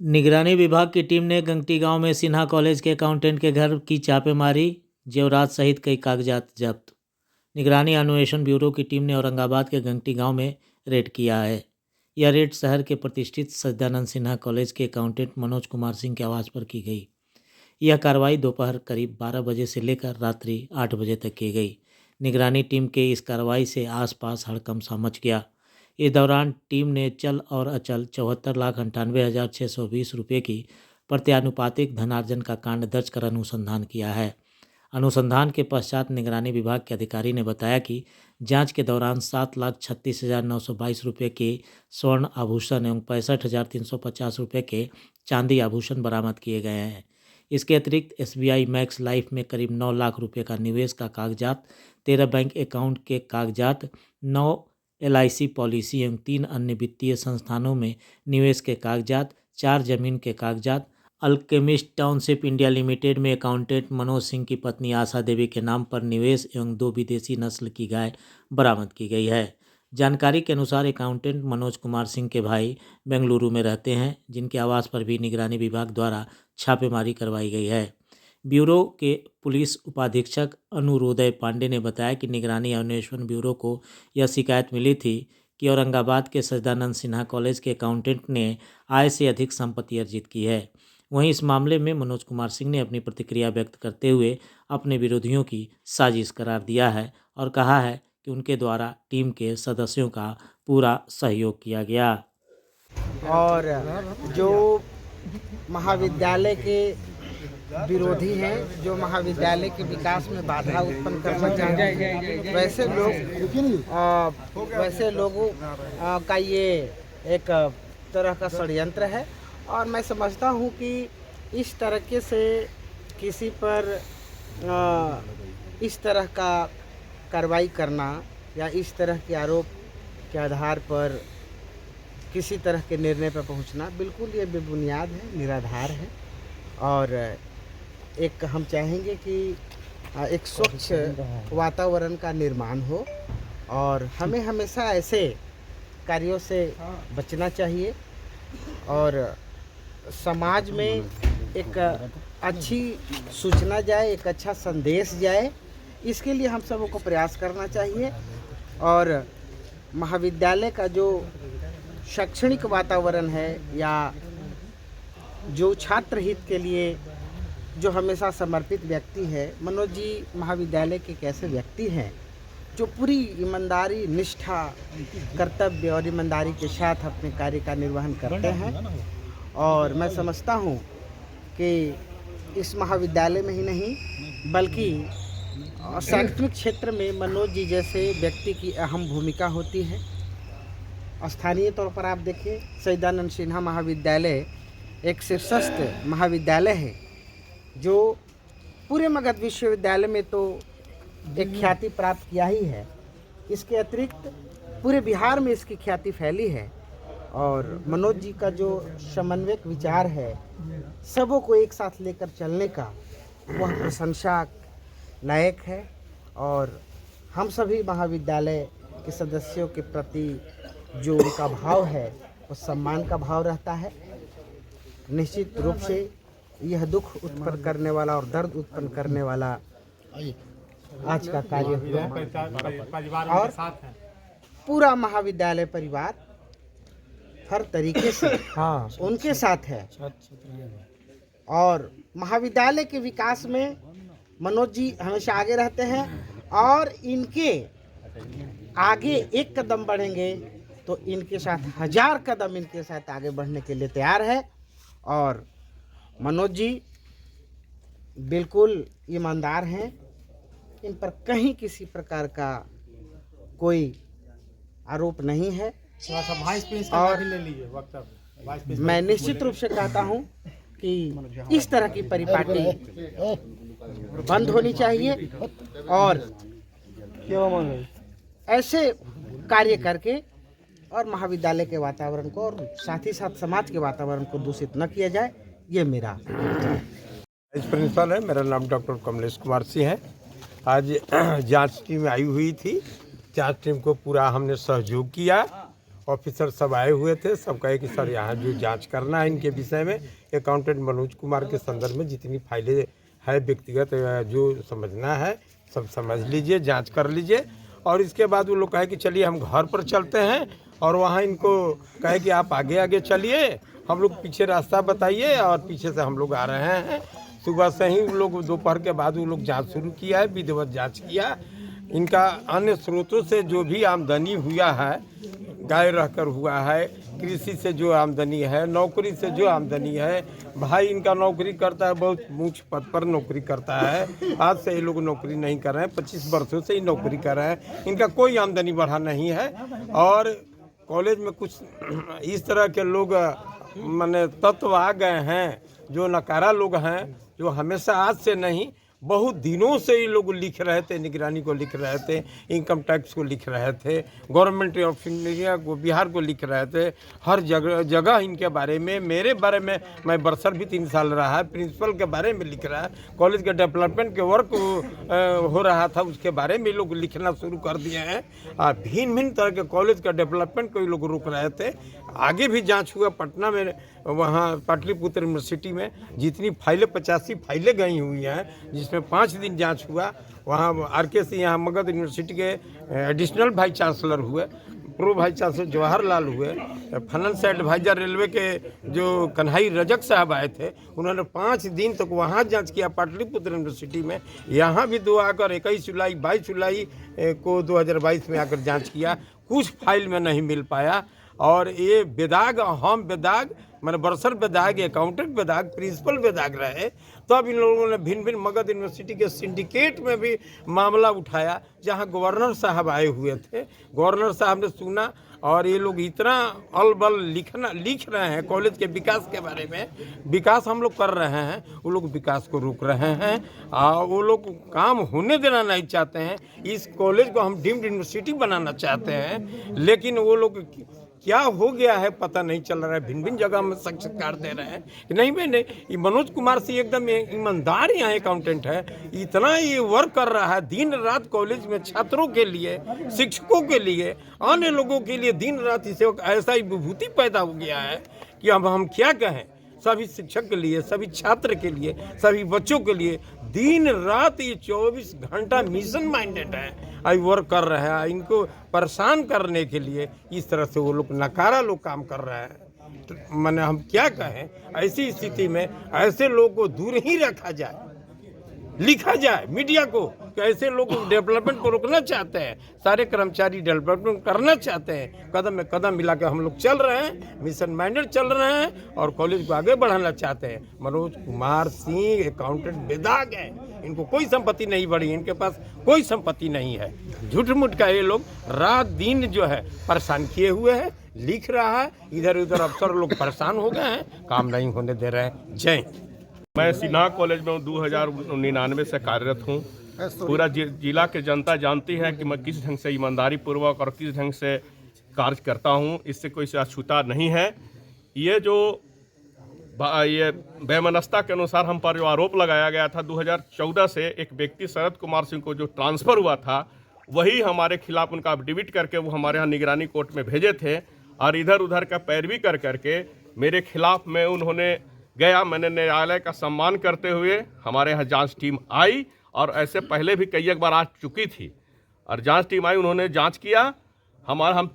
निगरानी विभाग की टीम ने गंगटी गांव में सिन्हा कॉलेज के अकाउंटेंट के घर की छापेमारी, जेवरात सहित कई कागजात जब्त। निगरानी अन्वेषण ब्यूरो की टीम ने औरंगाबाद के गंगटी गांव में रेड किया है। यह रेड शहर के प्रतिष्ठित सच्चिदानंद सिन्हा कॉलेज के अकाउंटेंट मनोज कुमार सिंह के आवास पर की गई। यह कार्रवाई दोपहर करीब 12 बजे से लेकर रात्रि 8 बजे तक की गई। निगरानी टीम के इस कार्रवाई से आसपास हड़कंप सा मच गया। इस दौरान टीम ने चल और अचल 74,98,620 रुपये की प्रत्यानुपातिक धनार्जन का कांड दर्ज कर अनुसंधान किया है। अनुसंधान के पश्चात निगरानी विभाग के अधिकारी ने बताया कि जांच के दौरान 7,36,922 रुपये के स्वर्ण आभूषण एवं 65,350 रुपये के चांदी आभूषण बरामद किए गए हैं। इसके अतिरिक्त SBI मैक्स लाइफ में करीब 9 लाख रुपये का निवेश का कागजात, 13 बैंक अकाउंट के कागजात, 9 LIC पॉलिसी एवं 3 अन्य वित्तीय संस्थानों में निवेश के कागजात, 4 जमीन के कागजात, अल्केमिस्ट टाउनशिप इंडिया लिमिटेड में अकाउंटेंट मनोज सिंह की पत्नी आशा देवी के नाम पर निवेश एवं 2 विदेशी नस्ल की गाय बरामद की गई है। जानकारी के अनुसार अकाउंटेंट मनोज कुमार सिंह के भाई बेंगलुरु में रहते हैं, जिनके आवास पर भी निगरानी विभाग द्वारा छापेमारी करवाई गई है। ब्यूरो के पुलिस उपाधीक्षक अनुरोदय पांडे ने बताया कि निगरानी अन्वेषण ब्यूरो को यह शिकायत मिली थी कि औरंगाबाद के सच्चिदानंद सिन्हा कॉलेज के अकाउंटेंट ने आय से अधिक संपत्ति अर्जित की है। वहीं इस मामले में मनोज कुमार सिंह ने अपनी प्रतिक्रिया व्यक्त करते हुए अपने विरोधियों की साजिश करार दिया है और कहा है कि उनके द्वारा टीम के सदस्यों का पूरा सहयोग किया गया। और जो महाविद्यालय के विरोधी हैं, जो महाविद्यालय के विकास में बाधा उत्पन्न करना चाहते हैं, वैसे लोगों का ये एक तरह का षड्यंत्र है। और मैं समझता हूँ कि इस तरीके से किसी पर इस तरह का कार्रवाई करना या इस तरह के आरोप के आधार पर किसी तरह के निर्णय पर पहुंचना बिल्कुल ये बेबुनियाद है, निराधार है। और एक हम चाहेंगे कि एक स्वच्छ वातावरण का निर्माण हो और हमें हमेशा ऐसे कार्यों से बचना चाहिए और समाज में एक अच्छी सूचना जाए, एक अच्छा संदेश जाए, इसके लिए हम सबों को प्रयास करना चाहिए। और महाविद्यालय का जो शैक्षणिक वातावरण है या जो छात्र हित के लिए जो हमेशा समर्पित व्यक्ति है, मनोज जी महाविद्यालय के एक ऐसे व्यक्ति हैं जो पूरी ईमानदारी, निष्ठा, कर्तव्य और ईमानदारी के साथ अपने कार्य का निर्वहन करते हैं। और मैं समझता हूँ कि इस महाविद्यालय में ही नहीं बल्कि शैक्षणिक क्षेत्र में मनोज जी जैसे व्यक्ति की अहम भूमिका होती है। स्थानीय तौर पर आप देखिए, सच्चिदानंद सिन्हा महाविद्यालय एक शीर्षस्थ महाविद्यालय है जो पूरे मगध विश्वविद्यालय में तो एक ख्याति प्राप्त किया ही है। इसके अतिरिक्त पूरे बिहार में इसकी ख्याति फैली है। और मनोज जी का जो समन्वयक विचार है, सबों को एक साथ लेकर चलने का, वह प्रशंसा लायक है। और हम सभी महाविद्यालय के सदस्यों के प्रति जो उनका भाव है वो सम्मान का भाव रहता है। निश्चित रूप से यह दुख उत्पन्न करने वाला और दर्द उत्पन्न करने वाला आज का कार्य हुआ और पूरा महाविद्यालय परिवार हर तरीके से उनके साथ है। और महाविद्यालय के विकास में मनोज जी हमेशा आगे रहते हैं और इनके आगे एक कदम बढ़ेंगे तो इनके साथ 1000 कदम इनके साथ आगे बढ़ने के लिए तैयार है। और मनोज जी बिल्कुल ईमानदार हैं, इन पर कहीं किसी प्रकार का कोई आरोप नहीं है। और मैं निश्चित रूप से कहता हूं कि इस तरह की परिपाटी बंद होनी चाहिए और ऐसे कार्य करके और महाविद्यालय के वातावरण को और साथ ही साथ समाज के वातावरण को दूषित न किया जाए, ये मेरा वाइस प्रिंसिपल है। मेरा नाम डॉक्टर कमलेश कुमार सिंह है। आज जांच टीम आई हुई थी। जांच टीम को पूरा हमने सहयोग किया ऑफिसर सब आए हुए थे। सब कहे कि सर यहाँ जो जांच करना है इनके विषय में, अकाउंटेंट मनोज कुमार के संदर्भ में जितनी फाइलें है व्यक्तिगत जो समझना है सब समझ लीजिए, जांच कर लीजिए। और इसके बाद वो लोग कहे कि चलिए हम घर पर चलते हैं, और वहाँ इनको कहे कि आप आगे आगे चलिए, हम लोग पीछे रास्ता बताइए, और पीछे से हम लोग आ रहे हैं। सुबह से ही वो लोग दोपहर के बाद वो लोग जांच शुरू किया है, विधिवत जांच किया। इनका अन्य स्रोतों से जो भी आमदनी हुआ है, गाय रहकर हुआ है, कृषि से जो आमदनी है, नौकरी से जो आमदनी है, भाई इनका नौकरी करता है, बहुत ऊंच पद पर नौकरी करता है। आज से ये लोग नौकरी नहीं कर रहे हैं, 25 वर्षों से ही नौकरी कर रहे हैं। इनका कोई आमदनी बढ़ा नहीं है। और कॉलेज में कुछ इस तरह के लोग माने तत्व आ गए हैं जो नकारा लोग हैं, जो हमेशा आज से नहीं बहुत दिनों से ये लोग लिख रहे थे, निगरानी को लिख रहे थे, इनकम टैक्स को लिख रहे थे, गवर्नमेंट ऑफ इंडिया को, बिहार को लिख रहे थे। हर जगह इनके बारे में, मेरे बारे में, मैं बरसर भी 3 साल रहा है, प्रिंसिपल के बारे में लिख रहा है, कॉलेज के डेवलपमेंट के वर्क हो रहा था उसके बारे में लोग लिखना शुरू कर दिए हैं। भिन्न भिन्न तरह के कॉलेज का डेवलपमेंट को ये लोग रोक रहे थे। आगे भी जाँच हुआ पटना में, वहाँ पाटलिपुत्र यूनिवर्सिटी में जितनी फाइलें 85 फाइलें गई हुई हैं, जिसमें 5 दिन जांच हुआ। वहाँ RK सिंह यहाँ मगध यूनिवर्सिटी के एडिशनल वाइस चांसलर हुए, प्रो वाइस चांसलर जवाहरलाल हुए, फाइनेंस एडवाइजर रेलवे के जो कन्हई रजक साहब आए थे, उन्होंने 5 दिन तक वहाँ जांच किया पाटलिपुत्र यूनिवर्सिटी में। यहाँ भी 2 आकर 21 जुलाई 22 जुलाई को 2022 में आकर जाँच किया। कुछ फाइल में नहीं मिल पाया। और ये बेदाग, हम बेदाग, मैंने बरसर बेदाग, अकाउंटेंट बेदाग, प्रिंसिपल बेदाग रहे। तब इन लोगों ने भिन्न भिन्न मगध यूनिवर्सिटी के सिंडिकेट में भी मामला उठाया, जहां गवर्नर साहब आए हुए थे। गवर्नर साहब ने सुना, और ये लोग इतना अलबल लिख रहे हैं कॉलेज के विकास के बारे में। विकास हम लोग कर रहे हैं, वो लोग विकास को रोक रहे हैं। वो लोग काम होने देना नहीं चाहते हैं। इस कॉलेज को हम डीम्ड यूनिवर्सिटी बनाना चाहते हैं, लेकिन वो लोग क्या हो गया है पता नहीं चल रहा है। भिन्न भिन्न जगह में साक्षात्कार दे रहे हैं कि नहीं मैंने, ये मनोज कुमार सिंह एकदम ईमानदार यहाँ अकाउंटेंट है, इतना ये वर्क कर रहा है दिन रात कॉलेज में, छात्रों के लिए, शिक्षकों के लिए, अन्य लोगों के लिए दिन रात इसे ऐसा ही विभूति पैदा हो गया है कि अब हम क्या कहें। सभी शिक्षक के लिए, सभी छात्र के लिए, सभी बच्चों के लिए दिन रात ये 24 घंटा मिशन माइंडेड है, आई वर्क कर रहे हैं। इनको परेशान करने के लिए इस तरह से वो लोग नकारा लोग काम कर रहे हैं। तो मैंने हम क्या कहें, ऐसी स्थिति में ऐसे लोगों को दूर ही रखा जाए, लिखा जाए मीडिया को कि ऐसे लोग डेवलपमेंट को रोकना चाहते हैं, सारे कर्मचारी डेवलपमेंट करना चाहते हैं। कदम में कदम मिला के हम लोग चल रहे हैं, मिशन माइंडेड चल रहे हैं और कॉलेज को आगे बढ़ाना चाहते हैं। मनोज कुमार सिंह अकाउंटेंट बेदाग है, इनको कोई संपत्ति नहीं बढ़ी, इनके पास कोई संपत्ति नहीं है। झूठ मूठ का ये लोग रात दिन जो है परेशान किए हुए हैं, लिख रहा है, इधर उधर अफसर लोग परेशान हो गए हैं, काम नहीं होने दे रहे हैं। जय। मैं सिन्हा कॉलेज में 2099 से कार्यरत हूँ। पूरा जिला के जनता जानती है कि मैं किस ढंग से ईमानदारी पूर्वक और किस ढंग से कार्य करता हूँ, इससे कोई अछूता नहीं है। ये जो ये बेमनस्ता के अनुसार हम पर जो आरोप लगाया गया था 2014 से, एक व्यक्ति शरद कुमार सिंह को जो ट्रांसफ़र हुआ था, वही हमारे खिलाफ उनका एफिडेविट करके वो हमारे यहाँ निगरानी कोर्ट में भेजे थे। और इधर उधर का पैरवी कर करके मेरे खिलाफ में उन्होंने गया। मैंने न्यायालय का सम्मान करते हुए हमारे यहाँ जांच टीम आई, और ऐसे पहले भी कई एक बार आ चुकी थी। और जांच टीम आई, उन्होंने जांच किया। हम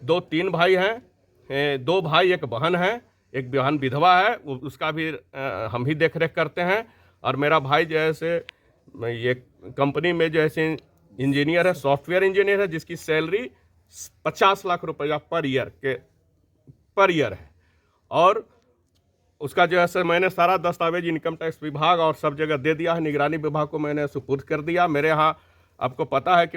2-3 भाई हैं, 2 भाई 1 बहन है, एक बहन विधवा है, उसका भी हम ही देख रेख करते हैं। और मेरा भाई जैसे ये कंपनी में जैसे इंजीनियर है, सॉफ्टवेयर इंजीनियर है, जिसकी सैलरी 50 लाख रुपया पर ईयर है। और उसका जो है मैंने सारा दस्तावेज इनकम टैक्स विभाग और सब जगह दे दिया है, निगरानी विभाग को मैंने सुपुर्द कर दिया। मेरे यहाँ आपको पता है कि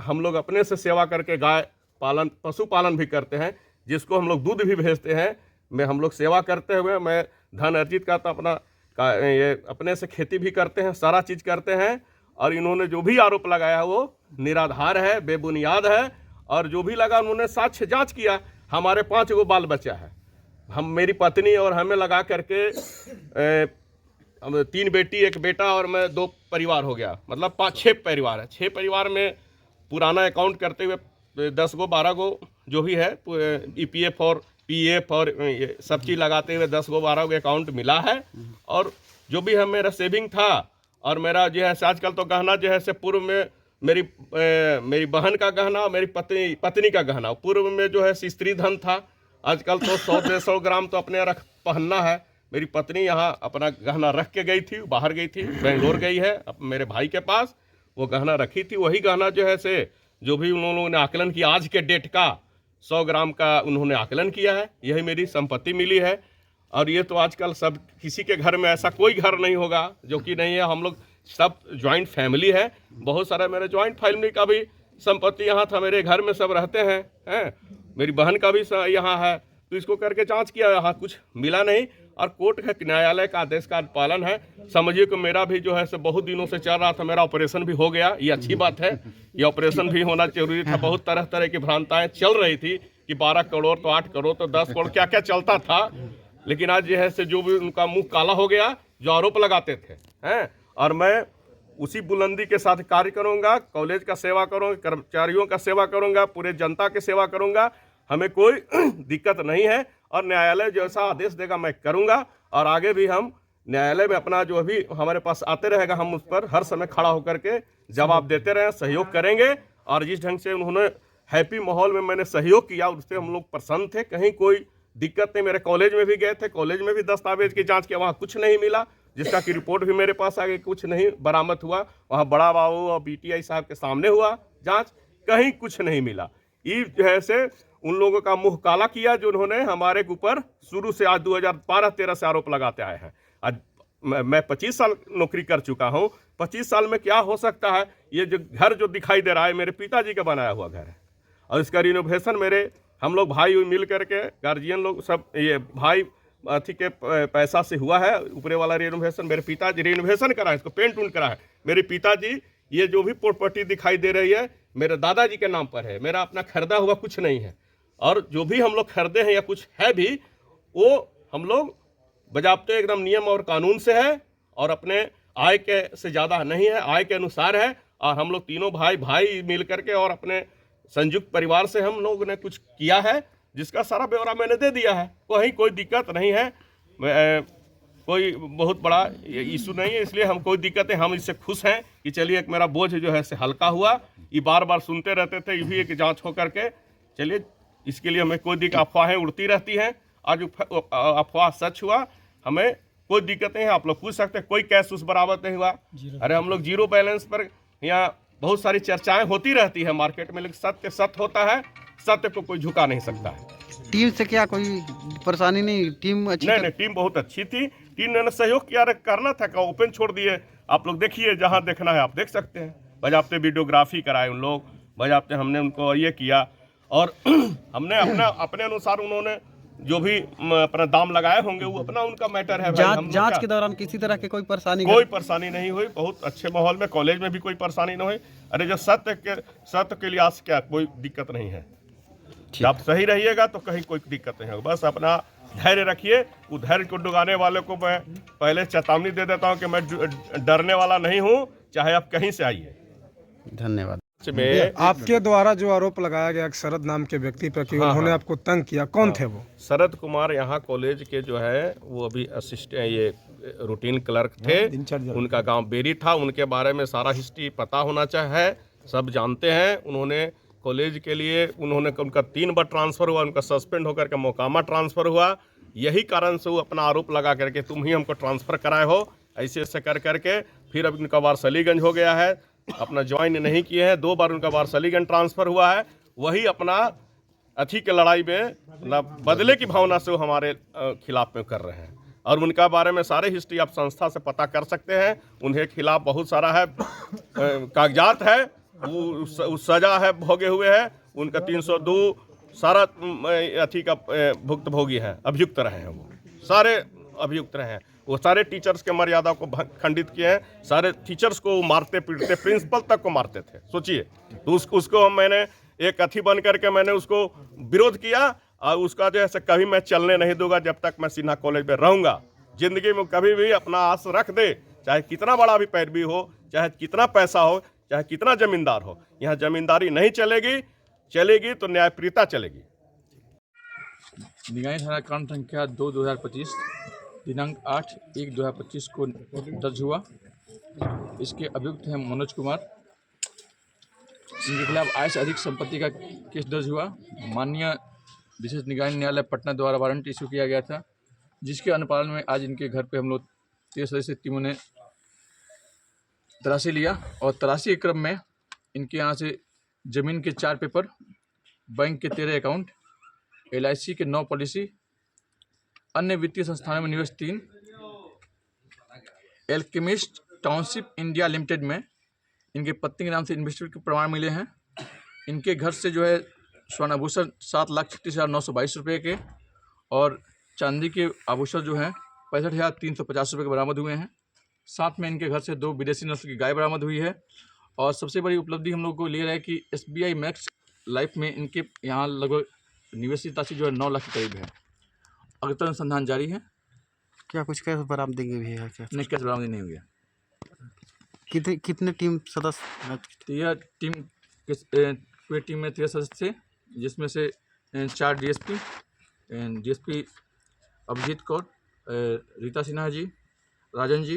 हम लोग अपने से सेवा करके गाय पालन, पशुपालन भी करते हैं, जिसको हम लोग दूध भी भेजते हैं। हम लोग सेवा करते हुए मैं धन अर्जित करता ये अपने से खेती भी करते हैं, सारा चीज़ करते हैं। और इन्होंने जो भी आरोप लगाया वो निराधार है, बेबुनियाद है। और जो भी लगा उन्होंने साक्ष्य जाँच किया। हमारे 5 गो बाल बच्चा है, मेरी पत्नी और हमें लगा करके 3 बेटी 1 बेटा और मैं 2 परिवार हो गया, मतलब 5-6 परिवार है। 6 परिवार में पुराना अकाउंट करते हुए 10 गो 12 गो जो भी है EPF और PF और ये सब चीज़ लगाते हुए 10 गो 12 गो अकाउंट मिला है। और जो भी है मेरा सेविंग था और मेरा जो है आजकल तो गहना जो है से पूर्व में मेरी बहन का गहना और मेरी पत्नी का गहना, पूर्व में जो है स्त्री धन था, आजकल तो 100-150 ग्राम तो अपने पहनना है। मेरी पत्नी यहाँ अपना गहना रख के गई थी, बाहर गई थी, बेंगलोर गई है मेरे भाई के पास, वो गहना रखी थी। वही गहना जो है से जो भी उन लोगों ने आकलन किया आज के डेट का 100 ग्राम का उन्होंने आकलन किया है, यही मेरी संपत्ति मिली है। और ये तो आजकल सब किसी के घर में ऐसा कोई घर नहीं होगा जो कि नहीं है। हम लोग सब ज्वाइंट फैमिली है, बहुत सारा मेरे ज्वाइंट फैमिली का भी संपत्ति यहाँ था, मेरे घर में सब रहते हैं। मेरी बहन का भी यहाँ है। तो इसको करके जांच किया, यहाँ कुछ मिला नहीं। और कोर्ट का न्यायालय का आदेश का पालन है। समझिए कि मेरा भी जो है से बहुत दिनों से चल रहा था, मेरा ऑपरेशन भी हो गया, ये अच्छी बात है। ये ऑपरेशन भी होना जरूरी था। बहुत तरह तरह की भ्रांताएं चल रही थी कि 12 करोड़ तो 8 करोड़ तो 10 करोड़ क्या क्या चलता था। लेकिन आज जो है से जो भी उनका मुंह काला हो गया, जो आरोप लगाते थे हैं, और मैं उसी बुलंदी के साथ कार्य करूंगा, कॉलेज का सेवा करूंगा, कर्मचारियों का सेवा करूंगा, पूरे जनता की सेवा करूंगा। हमें कोई दिक्कत नहीं है और न्यायालय जैसा आदेश देगा मैं करूंगा। और आगे भी हम न्यायालय में अपना जो भी हमारे पास आते रहेगा, हम उस पर हर समय खड़ा होकर के जवाब देते रहें, सहयोग करेंगे। और जिस ढंग से उन्होंने हैप्पी माहौल में मैंने सहयोग किया, उससे हम लोग प्रसन्न थे। कहीं कोई दिक्कत नहीं। मेरे कॉलेज में भी गए थे, कॉलेज में भी दस्तावेज की जांच किया, वहाँ कुछ नहीं मिला, जिसका की रिपोर्ट भी मेरे पास आ गई, कुछ नहीं बरामद हुआ। वहाँ बड़ा बाबू और BTI साहब के सामने हुआ जांच, कहीं कुछ नहीं मिला। ये जो है से उन लोगों का मुंह काला किया जो उन्होंने हमारे ऊपर शुरू से आज 2012-13 से आरोप लगाते आए हैं। आज मैं 25 साल नौकरी कर चुका हूँ। 25 साल में क्या हो सकता है? ये जो घर जो दिखाई दे रहा है मेरे पिताजी का बनाया हुआ घर है, और इसका रिनोवेशन मेरे हम लोग भाई मिल करके, गार्जियन लोग सब, ये भाई अथी के पैसा से हुआ है। ऊपरे वाला रिनोवेशन मेरे पिताजी रिनोवेशन करा है, इसको पेंट उंट करा है मेरे पिताजी। ये जो भी प्रॉपर्टी दिखाई दे रही है मेरे दादाजी के नाम पर है, मेरा अपना खरीदा हुआ कुछ नहीं है। और जो भी हम लोग खरीदे हैं या कुछ है भी, वो हम लोग बजाबते एकदम नियम और कानून से है, और अपने आय के से ज़्यादा नहीं है, आय के अनुसार है। और हम लोग तीनों भाई मिल करके और अपने संयुक्त परिवार से हम लोग ने कुछ किया है, जिसका सारा ब्यौरा मैंने दे दिया है। कहीं कोई दिक्कत नहीं है, कोई बहुत बड़ा इशू नहीं है, इसलिए हम कोई दिक्कत है, हम इससे खुश हैं कि चलिए एक मेरा बोझ जो है से हल्का हुआ। ये बार बार सुनते रहते थे, ये भी एक जांच हो करके चलिए, इसके लिए हमें कोई दिक्कत, अफवाहें उड़ती रहती हैं, आज अफवाह सच हुआ, हमें कोई दिक्कत नहीं है। आप लोग पूछ सकते हैं कोई कैश उस बराबर नहीं हुआ। अरे हम लोग जीरो बैलेंस पर, यहाँ बहुत सारी चर्चाएं होती रहती है मार्केट में, लेकिन सत्य होता है, सत्य को कोई झुका नहीं सकता है। टीम से क्या कोई परेशानी नहीं? टीम अच्छी नहीं, टीम बहुत अच्छी थी। टीम ने सहयोग किया, करना था का ओपन छोड़ दिए। आप लोग देखिए, जहाँ देखना है आप देख सकते हैं। बजाबते वीडियोग्राफी कराए उन लोग, बजाबते हमने उनको ये किया, और हमने अपने अनुसार उन्होंने जो भी अपना दाम लगाए होंगे वो अपना उनका मैटर है। जांच के दौरान किसी तरह की कोई परेशानी नहीं हुई। बहुत अच्छे माहौल में, कॉलेज में भी कोई परेशानी नहीं हुई। अरे जो सत्य के लिए आज क्या कोई दिक्कत नहीं है। आप सही रहिएगा तो कहीं कोई दिक्कत नहीं होगा। बस अपना धैर्य रखिए। वो धैर्य को डुगाने वाले को मैं पहले चेतावनी दे देता हूँ कि मैं डरने वाला नहीं हूँ, चाहे आप कहीं से आइए। धन्यवाद। आपके द्वारा जो आरोप लगाया गया शरद नाम के व्यक्ति पर कि उन्होंने आपको तंग किया, कौन थे वो? शरद कुमार यहाँ कॉलेज के जो है वो अभी असिस्टेंट, ये रूटीन क्लर्क थे। उनका गांव बेरी था। उनके बारे में सारा हिस्ट्री पता होना चाहिए, सब जानते हैं। उन्होंने कॉलेज के लिए उनका 3 बार ट्रांसफ़र हुआ, उनका सस्पेंड होकर के मोकामा ट्रांसफ़र हुआ। यही कारण से वो अपना आरोप लगा करके तुम ही हमको ट्रांसफ़र कराए हो, ऐसे ऐसे कर करके। फिर अब उनका वारसलीगंज हो गया है, अपना ज्वाइन नहीं किए हैं। 2 बार उनका वारसलीगंज ट्रांसफ़र हुआ है। वही अपना अथी के लड़ाई में बदले की भावना से वो हमारे खिलाफ में कर रहे हैं। और उनका बारे में सारे हिस्ट्री आप संस्था से पता कर सकते हैं। उनके खिलाफ बहुत सारा है कागजात है, वो सजा है, भोगे हुए हैं। उनका 302 सारा अथी का भुक्तभोगी है, अभियुक्त रहे हैं। वो सारे अभियुक्त रहे हैं। वो सारे टीचर्स के मर्यादा को खंडित किए हैं। सारे टीचर्स को मारते पीटते, प्रिंसिपल तक को मारते थे, सोचिए। तो उसको मैंने एक अथी बन करके मैंने उसको विरोध किया, और उसका जो है कभी मैं चलने नहीं दूंगा जब तक मैं सिन्हा कॉलेज में रहूंगा। जिंदगी में कभी भी अपना आस रख दे, चाहे कितना बड़ा भी पैरवी हो, चाहे कितना पैसा हो, चाहे कितना जमींदार हो, यहाँ जमींदारी नहीं चलेगी। चलेगी तो न्यायप्रियता चलेगी। निगरानी थाना कांड संख्या 2/2025 दिनांक 8/1/2025 को दर्ज हुआ। इसके अभियुक्त हैं मनोज कुमार। इनके खिलाफ आय से अधिक संपत्ति का केस दर्ज हुआ। माननीय विशेष निगरानी न्यायालय पटना द्वारा वारंट इशू किया गया था, जिसके अनुपालन में आज इनके घर पे हम लोग 13 सदस्यीय टीमों ने तलाशी लिया और तलाशी के क्रम में इनके यहाँ से ज़मीन के 4 पेपर, बैंक के 13 अकाउंट, LIC के 9 पॉलिसी, अन्य वित्तीय संस्थानों में निवेश 3, एल्केमिस्ट टाउनशिप इंडिया लिमिटेड में इनके पत्नी के नाम से इन्वेस्टमेंट के प्रमाण मिले हैं। इनके घर से जो है स्वर्ण आभूषण 7,36,922 रुपये के और चांदी के आभूषण जो हैं 65,350 रुपये के बरामद हुए हैं। साथ में इनके घर से 2 विदेशी नस्ल की गाय बरामद हुई है। और सबसे बड़ी उपलब्धि हम लोग को ले रहा है कि SBI मैक्स लाइफ में इनके यहाँ लगभग निवेशित राशि जो है 9 लाख के करीब है। अगला अनुसंधान जारी है। क्या कुछ कैश बरामदगी भी है क्या? नहीं, कैश बरामदी नहीं हुई है। कितने टीम सदस्य? तो यह टीम पूरी टीम में 13 सदस्य थे, जिसमें से 4 DSP अभिजीत कौर, रीता सिन्हा जी, राजन जी,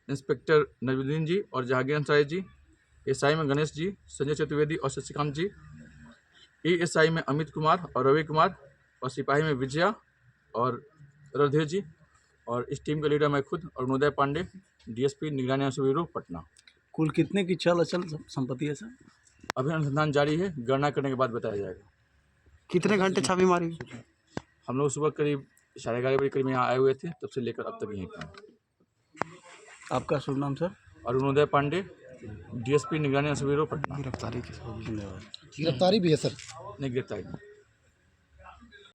इंस्पेक्टर नजरुद्दीन जी और जहांगीर अंसारी जी, SI में गणेश जी, संजय चतुर्वेदी और शशिकांत जी, ASI में अमित कुमार और रवि कुमार और सिपाही में विजया और रणधीर जी। और इस टीम का लीडर मैं खुद और अरुणोदय पांडे, DSP निगरानी ब्यूरो पटना। कुल कितने की चल अचल संपत्ति है सर? अभी अनुसंधान जारी है, गणना करने के बाद बताया जाएगा। कितने घंटे छापेमारी हुई? हम लोग सुबह करीब 11:30 बजे करीब यहाँ आए हुए थे, तब से लेकर अब तक यहीं पर हैं। आपका शुभ नाम सर? अरुणोदय पांडे, DSP निगरानी ब्यूरो पटना। गिरफ्तारी की धन्यवाद। गिरफ्तारी भी है सर? नहीं, गिरफ्तारी नहीं।